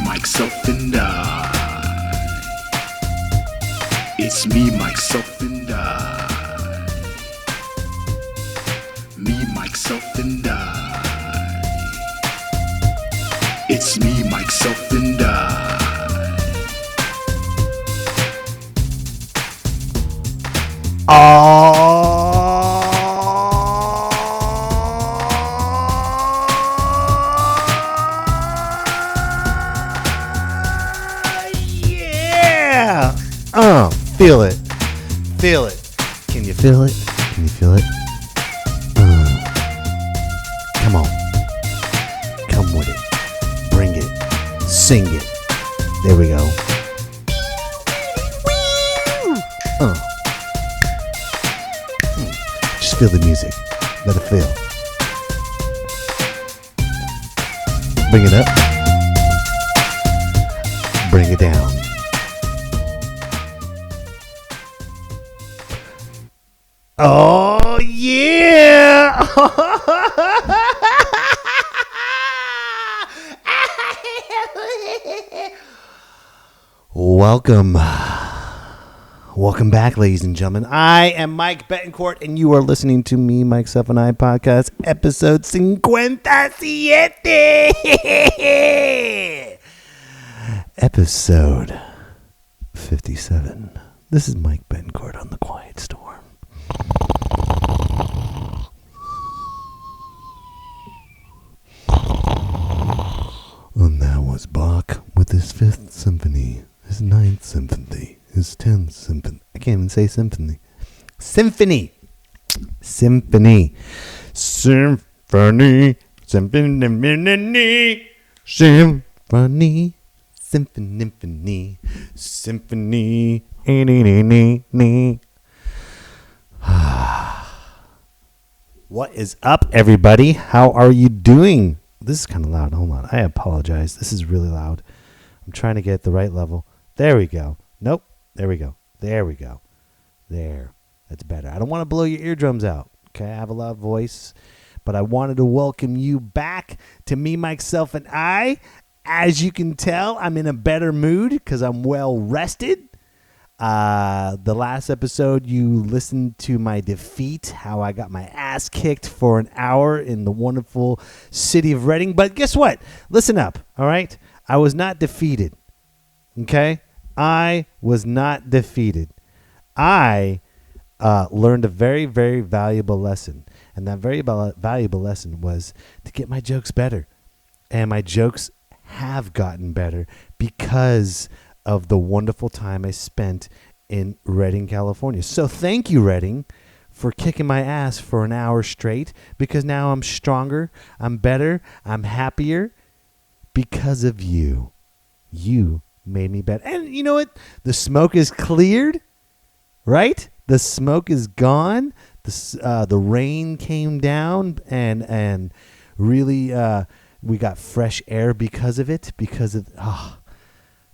myself, and I. It's me, myself, and I. Me, myself, and I. It's me, myself, and I. Yeah! Feel it. Feel it. Can you feel it? Can you feel it? Come on. Come with it. Bring it. Sing it. There we go. Just feel the music. Let it feel. Bring it up. Bring it down. Oh, yeah! Welcome back, ladies and gentlemen. I am Mike Betancourt, and you are listening to me, Mike Self and I podcast, episode Cincuenta, Siete. Episode 57. This is Mike Betancourt on The Quiet Storm. And that was Bach with his 5th symphony, his 9th symphony, his 10th symphony. I can't even say symphony. Symphony. Symphony. Symphony. Symphony. Symphony. Symphony. Symphony. What is up, everybody? How are you doing? This is kind of loud. Hold on. I apologize. This is really loud. I'm trying to get at the right level. There we go. Nope. There we go. There we go. There. That's better. I don't want to blow your eardrums out. Okay, I have a loud voice. But I wanted to welcome you back to me, myself, and I. As you can tell, I'm in a better mood because I'm well rested. The last episode, you listened to my defeat, how I got my ass kicked for an hour in the wonderful city of Reading. But guess what? Listen up, all right? I was not defeated, okay? I was not defeated. I learned a very, very valuable lesson. And that very valuable lesson was to get my jokes better. And my jokes have gotten better because of the wonderful time I spent in Reading, California. So thank you, Reading, for kicking my ass for an hour straight, because now I'm stronger, I'm better, I'm happier because of you. You made me better. And you know what? The smoke is cleared, right? The smoke is gone. The rain came down and really we got fresh air because of it.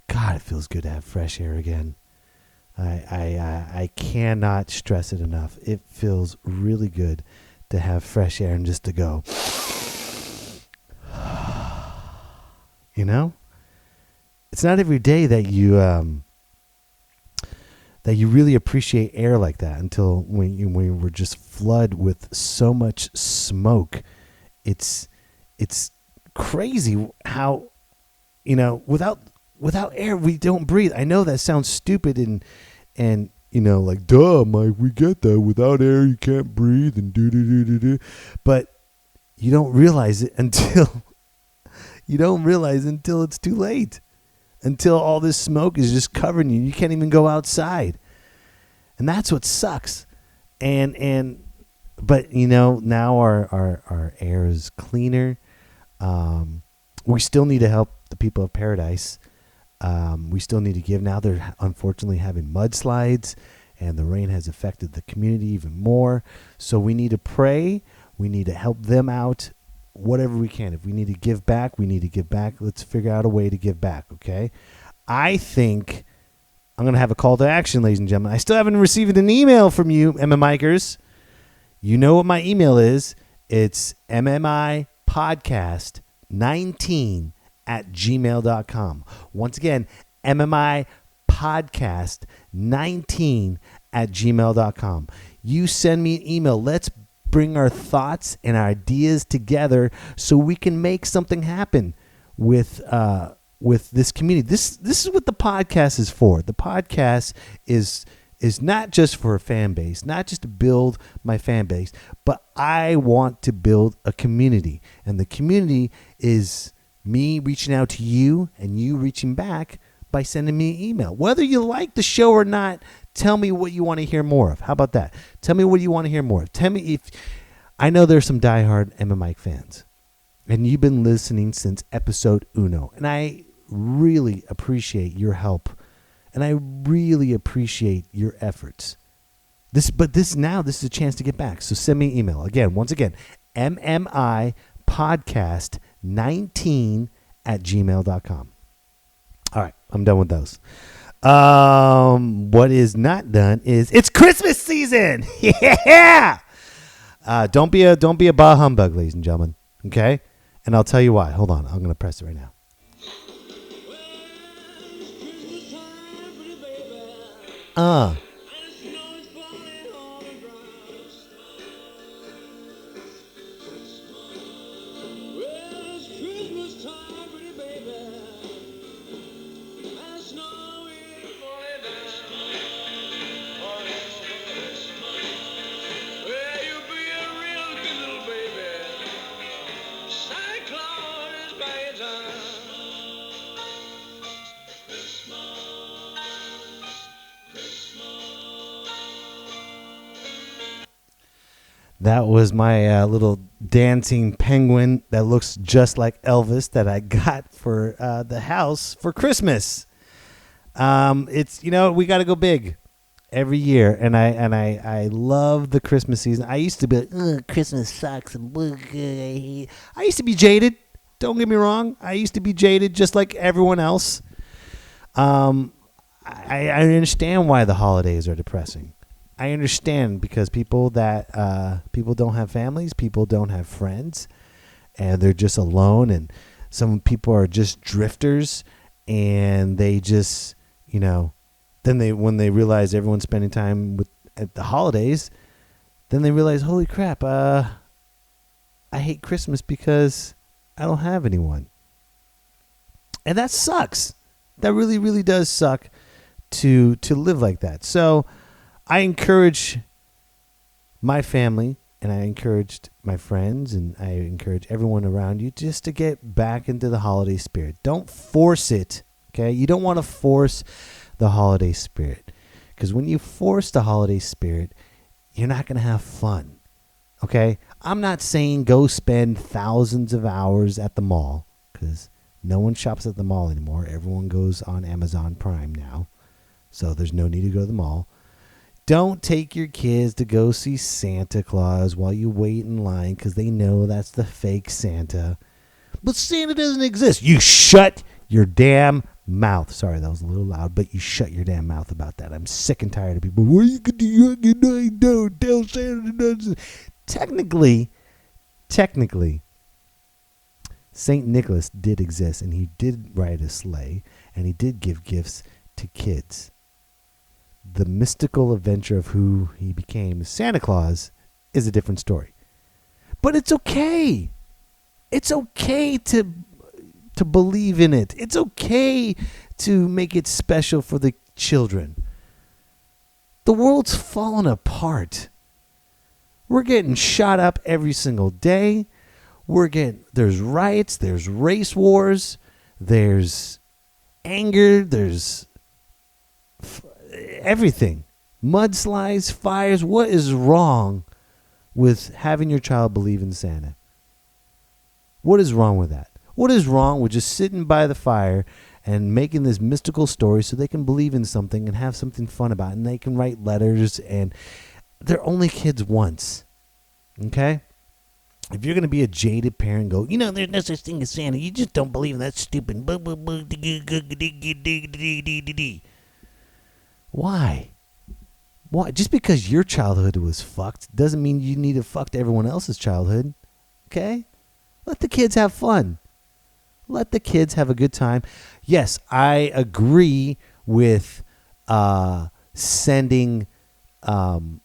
God, it feels good to have fresh air again. I cannot stress it enough. It feels really good to have fresh air and just to go. You know? It's not every day that you really appreciate air like that until when we were just flooded with so much smoke. It's crazy how, you know, without air we don't breathe. I know that sounds stupid and you know, like, duh, Mike, we get that. Without air you can't breathe and do. But you don't realize it until it's too late. Until all this smoke is just covering you. You can't even go outside. And that's what sucks. But you know, now our air is cleaner. We still need to help the people of Paradise. We still need to give. Now they're unfortunately having mudslides, and the rain has affected the community even more. So we need to pray. We need to help them out, whatever we can. If we need to give back, we need to give back. Let's figure out a way to give back, okay? I think I'm going to have a call to action, ladies and gentlemen. I still haven't received an email from you, MMIkers. You know what my email is. It's mmipodcast19 at gmail.com. Once again, MMI podcast 19 at gmail.com. You send me an email. Let's bring our thoughts and our ideas together so we can make something happen with this community. This is what the podcast is for. The podcast is not just for a fan base, not just to build my fan base, but I want to build a community. And the community is me reaching out to you and you reaching back by sending me an email. Whether you like the show or not, tell me what you want to hear more of. How about that? Tell me what you want to hear more of. Tell me if... I know there's some diehard MMI fans, and you've been listening since episode uno, and I really appreciate your help, and I really appreciate your efforts. This is a chance to get back, so send me an email. Once again, MMI podcast 19 at gmail.com. All right, I'm done with those. What is not done is it's Christmas season. Yeah. Don't be a bah humbug, ladies and gentlemen. Okay, and I'll tell you why. Hold on, I'm gonna press it right now. That was my little dancing penguin that looks just like Elvis that I got for the house for Christmas. It's we got to go big every year, and I love the Christmas season. I used to be like, Christmas sucks. I used to be jaded. Don't get me wrong. I used to be jaded just like everyone else. I understand why the holidays are depressing. I understand because people don't have families, people don't have friends, and they're just alone. And some people are just drifters, and they just, then when they realize everyone's spending time at the holidays, then they realize, holy crap, I hate Christmas because I don't have anyone. And that sucks. That really, really does suck to live like that. So I encourage my family, and I encouraged my friends, and I encourage everyone around you just to get back into the holiday spirit. Don't force it, okay? You don't want to force the holiday spirit, because when you force the holiday spirit, you're not going to have fun, okay? I'm not saying go spend thousands of hours at the mall, because no one shops at the mall anymore. Everyone goes on Amazon Prime now, so there's no need to go to the mall. Don't take your kids to go see Santa Claus while you wait in line because they know that's the fake Santa. But Santa doesn't exist. You shut your damn mouth. Sorry, that was a little loud, but you shut your damn mouth about that. I'm sick and tired of people. What are you going to do? Don't tell Santa doesn't. Technically, St. Nicholas did exist, and he did ride a sleigh, and he did give gifts to kids. The mystical adventure of who he became, Santa Claus, is a different story. But it's okay. It's okay to believe in it. It's okay to make it special for the children. The world's falling apart. We're getting shot up every single day. There's riots, there's race wars, there's anger, there's everything. Mudslides, fires. What is wrong with having your child believe in Santa? What is wrong with that? What is wrong with just sitting by the fire and making this mystical story so they can believe in something and have something fun about it, and they can write letters, and they're only kids once. Okay? If you're going to be a jaded parent, go, there's no such thing as Santa. You just don't believe in that stupid. Why? Just because your childhood was fucked doesn't mean you need to fuck everyone else's childhood. Okay? Let the kids have fun. Let the kids have a good time. Yes, I agree with sending, doing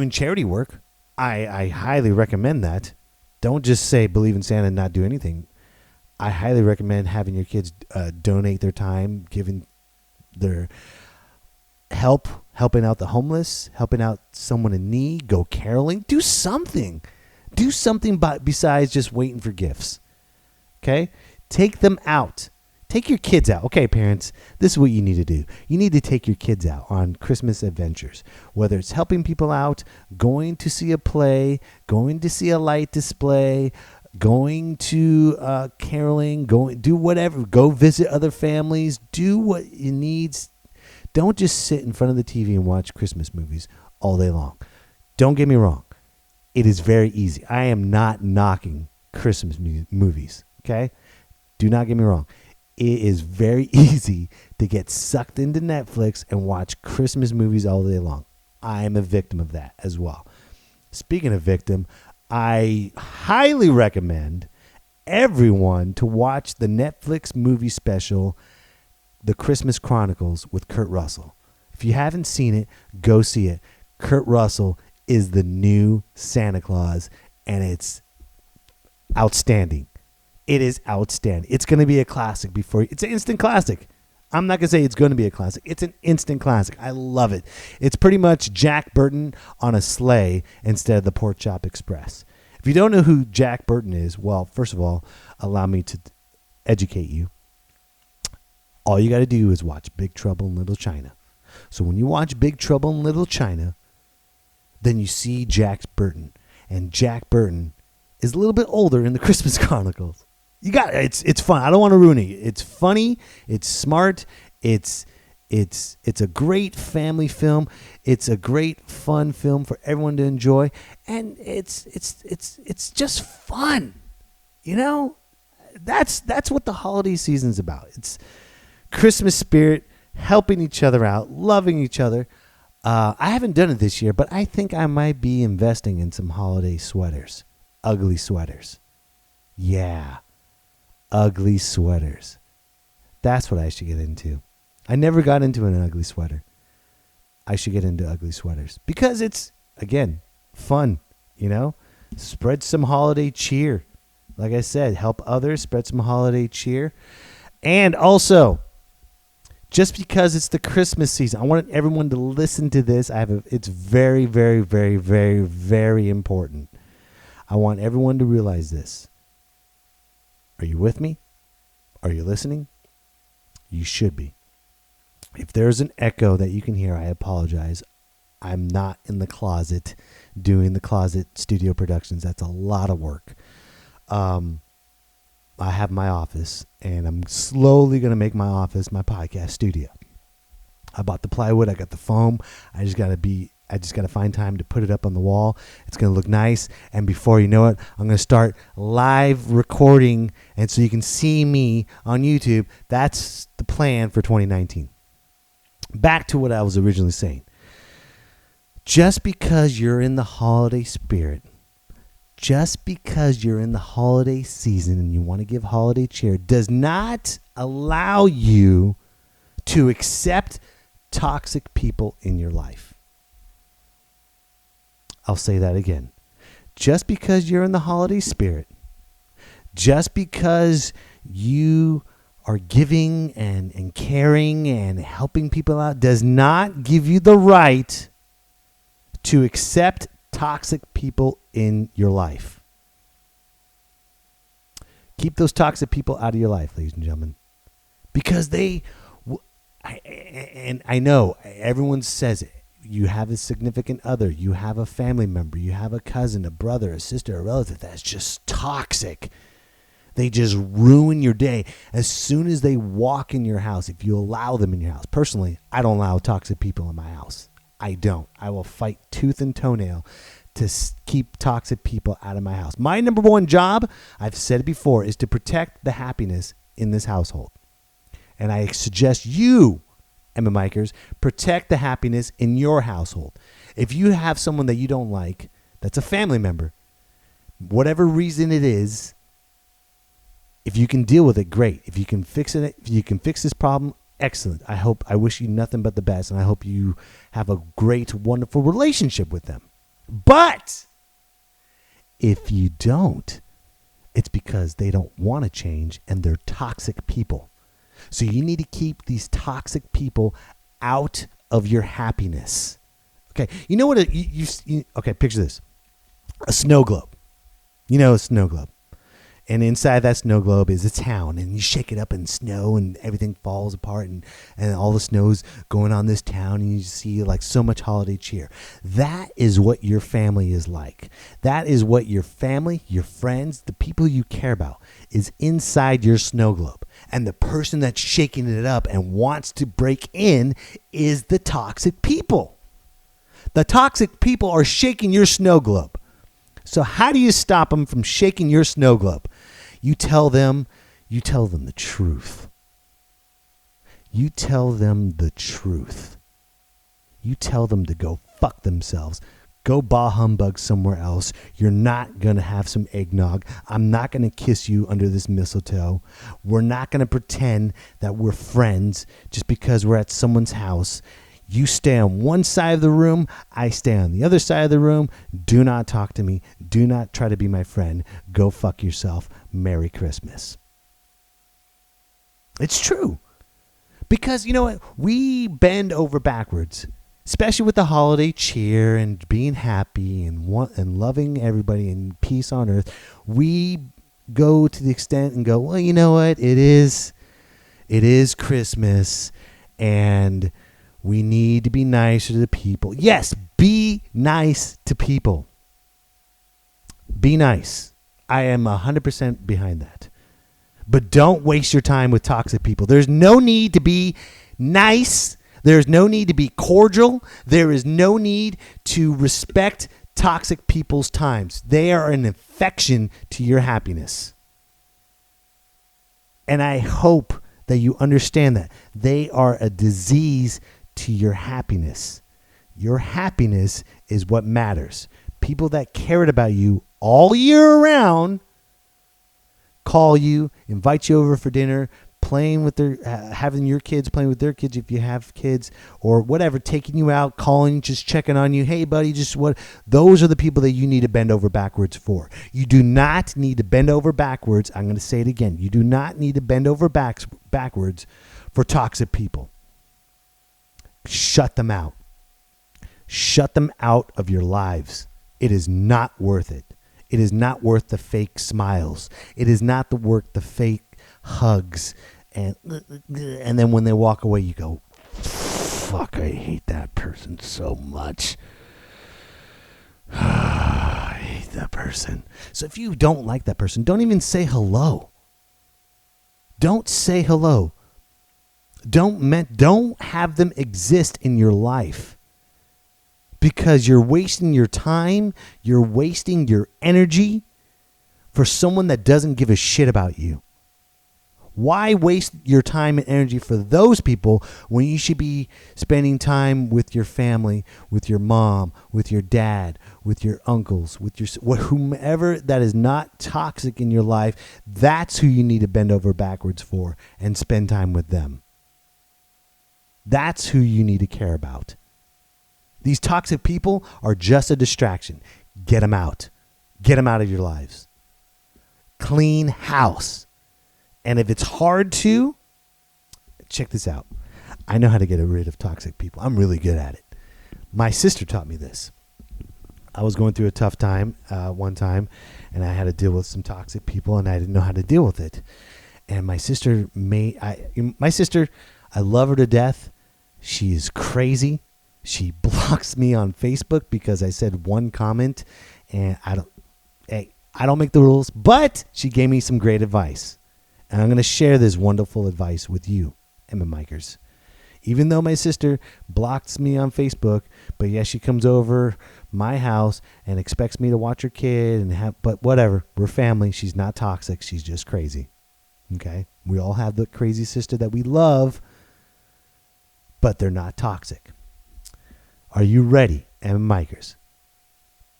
charity work. I highly recommend that. Don't just say believe in Santa and not do anything. I highly recommend having your kids donate their time, giving their helping out the homeless, helping out someone in need, go caroling. Do something. Do something besides just waiting for gifts. Okay? Take them out. Take your kids out. Okay, parents, this is what you need to do. You need to take your kids out on Christmas adventures, whether it's helping people out, going to see a play, going to see a light display, going to caroling, do whatever. Go visit other families. Do what you need. Don't just sit in front of the TV and watch Christmas movies all day long. Don't get me wrong. It is very easy. I am not knocking Christmas movies, okay? Do not get me wrong. It is very easy to get sucked into Netflix and watch Christmas movies all day long. I am a victim of that as well. Speaking of victim, I highly recommend everyone to watch the Netflix movie special, The Christmas Chronicles with Kurt Russell. If you haven't seen it, go see it. Kurt Russell is the new Santa Claus, and it's outstanding. It is outstanding. It's going to be a classic it's an instant classic. I'm not going to say it's going to be a classic. It's an instant classic. I love it. It's pretty much Jack Burton on a sleigh instead of the Pork Chop Express. If you don't know who Jack Burton is, well, first of all, allow me to educate you. All you got to do is watch Big Trouble in Little China. So when you watch Big Trouble in Little China, then you see Jack Burton. And Jack Burton is a little bit older in the Christmas Chronicles. You got it. It's fun. I don't want to ruin it. It's funny. It's smart. It's a great family film. It's a great fun film for everyone to enjoy, and it's just fun. You know, that's what the holiday season's about. It's Christmas spirit, helping each other out, loving each other. I haven't done it this year, but I think I might be investing in some holiday sweaters. Ugly sweaters. Yeah. Ugly sweaters. That's what I should get into. I never got into an ugly sweater. I should get into ugly sweaters because it's, again, fun, you know? Spread some holiday cheer. Like I said, help others, spread some holiday cheer. And also, just because it's the Christmas season, I want everyone to listen to this. It's very, very, very, very, very important. I want everyone to realize this. Are you with me? Are you listening? You should be. If there's an echo that you can hear, I apologize. I'm not in the closet doing the closet studio productions. That's a lot of work. I have my office, and I'm slowly going to make my office my podcast studio. I bought the plywood. I got the foam. I just got to find time to put it up on the wall. It's going to look nice. And before you know it, I'm going to start live recording. And so you can see me on YouTube. That's the plan for 2019. Back to what I was originally saying. Just because you're in the holiday spirit, just because you're in the holiday season and you want to give holiday cheer, does not allow you to accept toxic people in your life. I'll say that again. Just because you're in the holiday spirit, just because you are giving and caring and helping people out, does not give you the right to accept toxic people in your life. Keep those toxic people out of your life, ladies and gentlemen, because I know everyone says it. You have a significant other, you have a family member, you have a cousin, a brother, a sister, a relative that's just toxic. They just ruin your day as soon as they walk in your house, if you allow them in your house. Personally, I don't allow toxic people in my house. I don't. I will fight tooth and toenail to keep toxic people out of my house. My number one job, I've said it before, is to protect the happiness in this household. And I suggest you, Emma Mikers, protect the happiness in your household. If you have someone that you don't like, that's a family member, whatever reason it is, If you can deal with it, great. If you can fix it, if you can fix this problem, excellent. I wish you nothing but the best, and I hope you have a great, wonderful relationship with them. But if you don't, it's because they don't want to change and they're toxic people. So you need to keep these toxic people out of your happiness. Okay, you know what? Okay, picture this: a snow globe. You know, a snow globe. And inside that snow globe is a town, and you shake it up in snow, and everything falls apart, and all the snow's going on this town, and you see like so much holiday cheer. That is what your family is like. That is what your family, your friends, the people you care about is inside your snow globe. And the person that's shaking it up and wants to break in is the toxic people. The toxic people are shaking your snow globe. So how do you stop them from shaking your snow globe? You tell them the truth. You tell them the truth. You tell them to go fuck themselves. Go bah humbug somewhere else. You're not going to have some eggnog. I'm not going to kiss you under this mistletoe. We're not going to pretend that we're friends just because we're at someone's house. You stay on one side of the room. I stay on the other side of the room. Do not talk to me. Do not try to be my friend. Go fuck yourself. Merry Christmas. It's true. Because you know what? We bend over backwards, especially with the holiday cheer and being happy and loving everybody and peace on earth. We go to the extent and go, well, you know what? It is Christmas, and we need to be nicer to the people. Yes, be nice to people. Be nice. I am 100% behind that. But don't waste your time with toxic people. There's no need to be nice. There's no need to be cordial. There is no need to respect toxic people's times. They are an infection to your happiness. And I hope that you understand that. They are a disease to your happiness. Your happiness is what matters. People that cared about you all year round call you, invite you over for dinner, playing with having your kids, playing with their kids if you have kids, or whatever, taking you out, calling, just checking on you. Hey, buddy, just what? Those are the people that you need to bend over backwards for. You do not need to bend over backwards. I'm going to say it again. You do not need to bend over backwards for toxic people. Shut them out. Shut them out of your lives. It is not worth it. It is not worth the fake smiles. It is not worth the fake hugs. And then when they walk away, you go, fuck, I hate that person so much. I hate that person. So if you don't like that person, don't even say hello. Don't say hello. Don't have them exist in your life, because you're wasting your time, you're wasting your energy for someone that doesn't give a shit about you. Why waste your time and energy for those people when you should be spending time with your family, with your mom, with your dad, with your uncles, with your whomever that is not toxic in your life? That's who you need to bend over backwards for and spend time with them. That's who you need to care about. These toxic people are just a distraction. Get them out. Get them out of your lives. Clean house. And if it's hard to, check this out. I know how to get rid of toxic people. I'm really good at it. My sister taught me this. I was going through a tough time one time, and I had to deal with some toxic people, and I didn't know how to deal with it. And my sister, I love her to death. She is crazy. She blocks me on Facebook because I said one comment, and I don't make the rules, but she gave me some great advice. And I'm going to share this wonderful advice with you, Emma Mikers. Even though my sister blocks me on Facebook, but yes, she comes over my house and expects me to watch her kid but whatever. We're family. She's not toxic. She's just crazy. Okay? We all have the crazy sister that we love, but they're not toxic. Are you ready, Emma Mikers?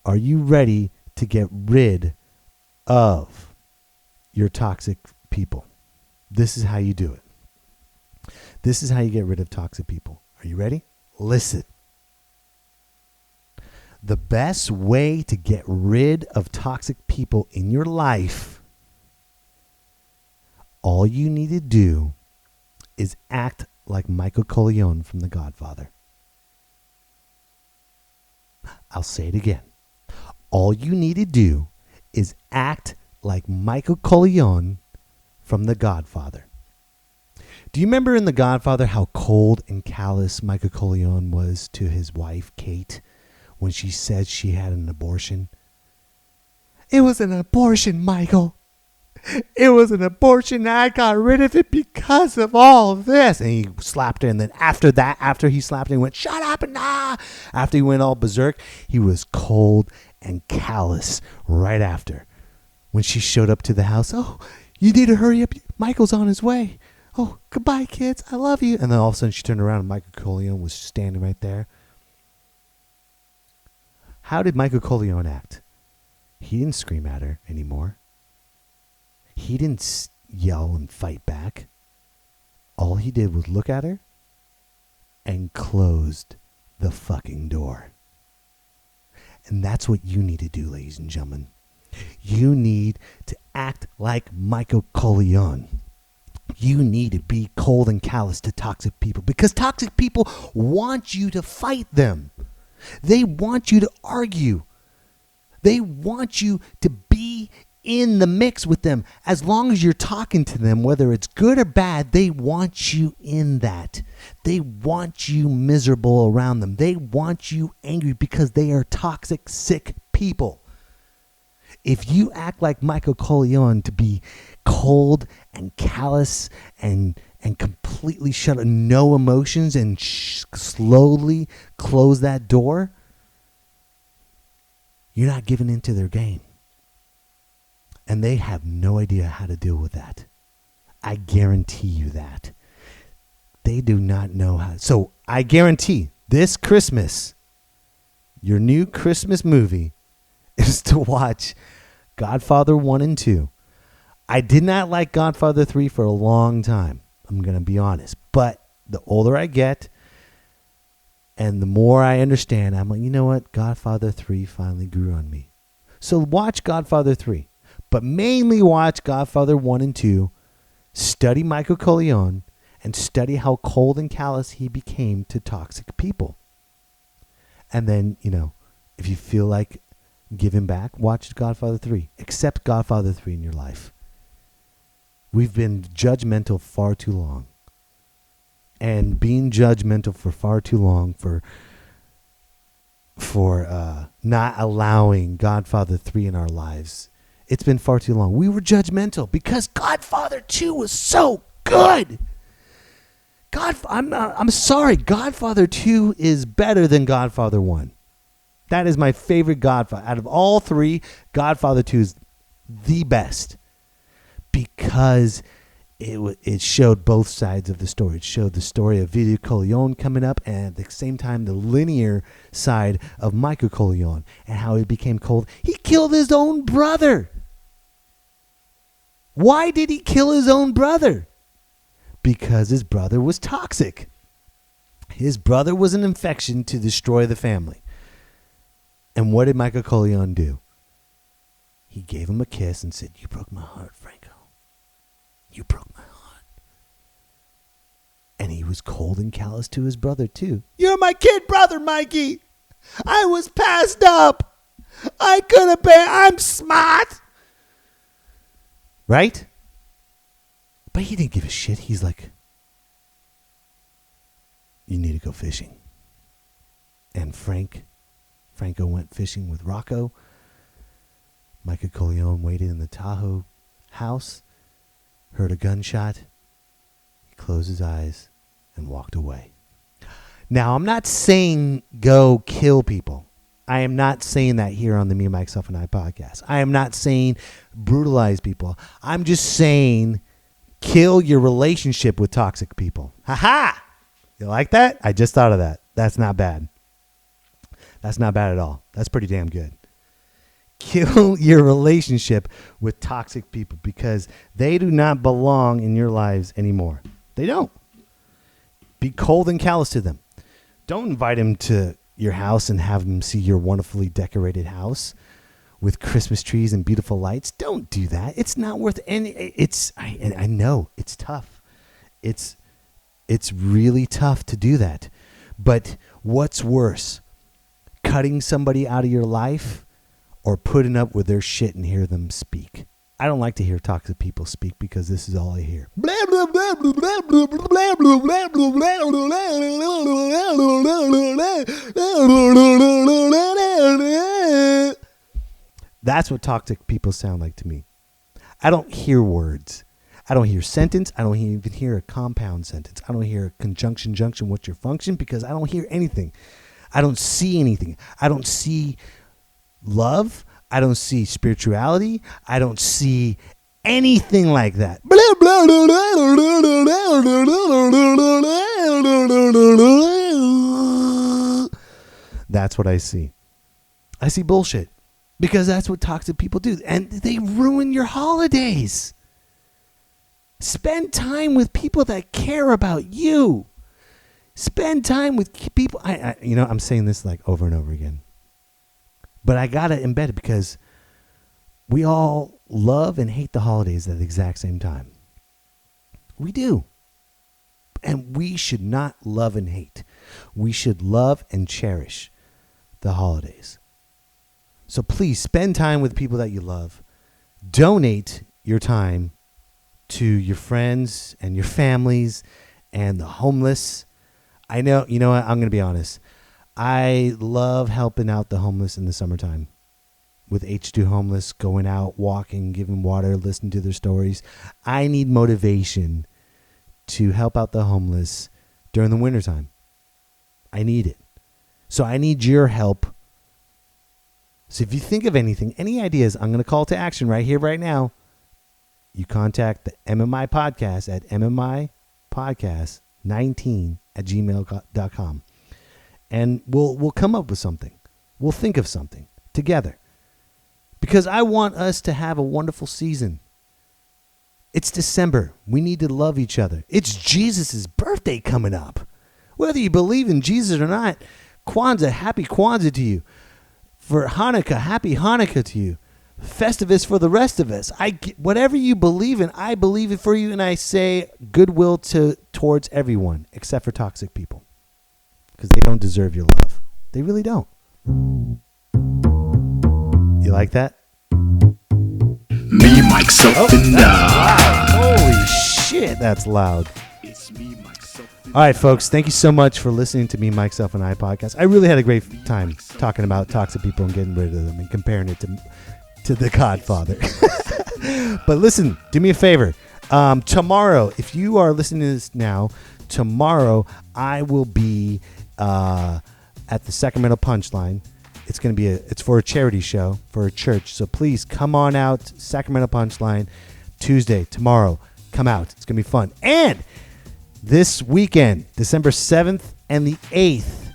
Are you ready to get rid of your toxic people. This is how you do it. This is how you get rid of toxic people. Are you ready? Listen. The best way to get rid of toxic people in your life, all you need to do is act like Michael Corleone from The Godfather. I'll say it again. All you need to do is act like Michael Corleone from The Godfather. Do you remember in The Godfather how cold and callous Michael Corleone was to his wife, Kate, when she said she had an abortion? It was an abortion, Michael. It was an abortion. I got rid of it because of all of this. And he slapped her. And then after that, after he slapped her, he went, shut up and ah. After he went all berserk, he was cold and callous right after. When she showed up to the house, oh, you need to hurry up. Michael's on his way. Oh, goodbye, kids. I love you. And then all of a sudden she turned around and Michael Corleone was standing right there. How did Michael Corleone act? He didn't scream at her anymore. He didn't yell and fight back. All he did was look at her and closed the fucking door. And that's what you need to do, ladies and gentlemen. You need to act like Michael Corleone. You need to be cold and callous to toxic people because toxic people want you to fight them. They want you to argue. They want you to be in the mix with them. As long as you're talking to them, whether it's good or bad, they want you in that. They want you miserable around them. They want you angry because they are toxic, sick people. If you act like Michael Corleone to be cold and callous and completely shut up, no emotions, and slowly close that door, you're not giving into their game. And they have no idea how to deal with that. I guarantee you that. They do not know how. So I guarantee this Christmas, your new Christmas movie is to watch Godfather 1 and 2. I did not like Godfather 3 for a long time. I'm going to be honest. But the older I get and the more I understand, I'm like, you know what? Godfather 3 finally grew on me. So watch Godfather 3. But mainly watch Godfather 1 and 2. Study Michael Corleone and study how cold and callous he became to toxic people. And then, if you feel like giving back, watch Godfather 3. Accept Godfather 3 in your life. We've been judgmental far too long. And being judgmental for far too long for not allowing Godfather 3 in our lives. It's been far too long. We were judgmental because Godfather 2 was so good. I'm sorry. Godfather 2 is better than Godfather 1. That is my favorite Godfather. Out of all three, Godfather 2 is the best because it showed both sides of the story. It showed the story of Vito Corleone coming up and at the same time the linear side of Michael Corleone and how he became cold. He killed his own brother. Why did he kill his own brother? Because his brother was toxic. His brother was an infection to destroy the family. And what did Michael Corleone do? He gave him a kiss and said, "You broke my heart, Franco. You broke my heart." And he was cold and callous to his brother, too. "You're my kid brother, Mikey. I was passed up. I could have been. I'm smart." Right? But he didn't give a shit. He's like, "You need to go fishing." And Franco went fishing with Rocco. Michael Corleone waited in the Tahoe house, heard a gunshot. He closed his eyes and walked away. Now, I'm not saying go kill people. I am not saying that here on the Me, Myself, and I podcast. I am not saying brutalize people. I'm just saying kill your relationship with toxic people. Ha-ha! You like that? I just thought of that. That's not bad. That's not bad at all. That's pretty damn good. Kill your relationship with toxic people because they do not belong in your lives anymore. They don't. Be cold and callous to them. Don't invite them to your house and have them see your wonderfully decorated house with Christmas trees and beautiful lights. Don't do that. It's not worth any. I know it's tough. It's really tough to do that. But what's worse, cutting somebody out of your life or putting up with their shit and hear them speak? I don't like to hear toxic people speak because this is all I hear. That's what toxic people sound like to me. I don't hear words. I don't hear sentence. I don't even hear a compound sentence. I don't hear a conjunction, junction, what's your function? Because I don't hear anything. I don't see anything. I don't see love. I don't see spirituality. I don't see anything like that. That's what I see. I see bullshit because that's what toxic people do. And they ruin your holidays. Spend time with people that care about you. Spend time with people. I'm saying this like over and over again. But I got to embed it because we all love and hate the holidays at the exact same time. We do. And we should not love and hate. We should love and cherish the holidays. So please spend time with people that you love. Donate your time to your friends and your families and the homeless. I know, you know what? I'm going to be honest. I love helping out the homeless in the summertime with H2 Homeless, going out, walking, giving water, listening to their stories. I need motivation to help out the homeless during the wintertime. I need it. So I need your help. So if you think of anything, any ideas, I'm going to call to action right here, right now. You contact the MMI podcast at mmipodcast19@gmail.com. And we'll come up with something. We'll think of something together. Because I want us to have a wonderful season. It's December. We need to love each other. It's Jesus' birthday coming up. Whether you believe in Jesus or not, Kwanzaa, happy Kwanzaa to you. For Hanukkah, happy Hanukkah to you. Festivus for the rest of us. Whatever you believe in, I believe it for you, and I say goodwill towards everyone, except for toxic people. Because they don't deserve your love. They really don't. You like that? Me, myself, and I. Holy shit, that's loud. It's me, myself, and All right, folks, thank you so much for listening to Me, Myself, and I podcast. I really had a great time talking about toxic people and getting rid of them and comparing it to The Godfather. But listen, do me a favor. Tomorrow, if you are listening to this now, tomorrow I will be at the Sacramento Punchline. It's for a charity show for a church. So please come on out, Sacramento Punchline, Tuesday, tomorrow. Come out. It's going to be fun. And this weekend, December 7th and the 8th,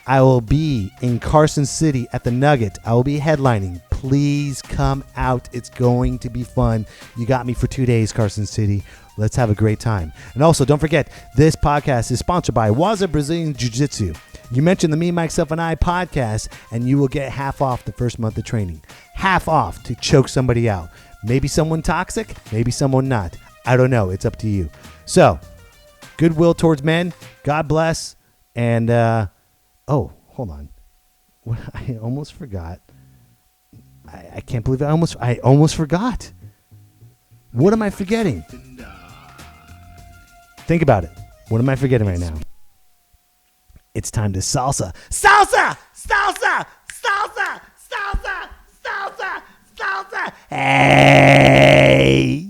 I will be in Carson City at the Nugget. I will be headlining. Please come out. It's going to be fun. You got me for 2 days, Carson City. Let's have a great time. And also, don't forget, this podcast is sponsored by Waza Brazilian Jiu-Jitsu. You mention the Me, Myself, and I podcast, and you will get half off the first month of training. Half off to choke somebody out. Maybe someone toxic, maybe someone not. I don't know. It's up to you. So, goodwill towards men. God bless. And, hold on. I almost forgot. I can't believe I almost forgot. What am I forgetting? Think about it. What am I forgetting right now? It's time to salsa. Salsa! Salsa! Salsa! Salsa! Salsa! Salsa! Hey!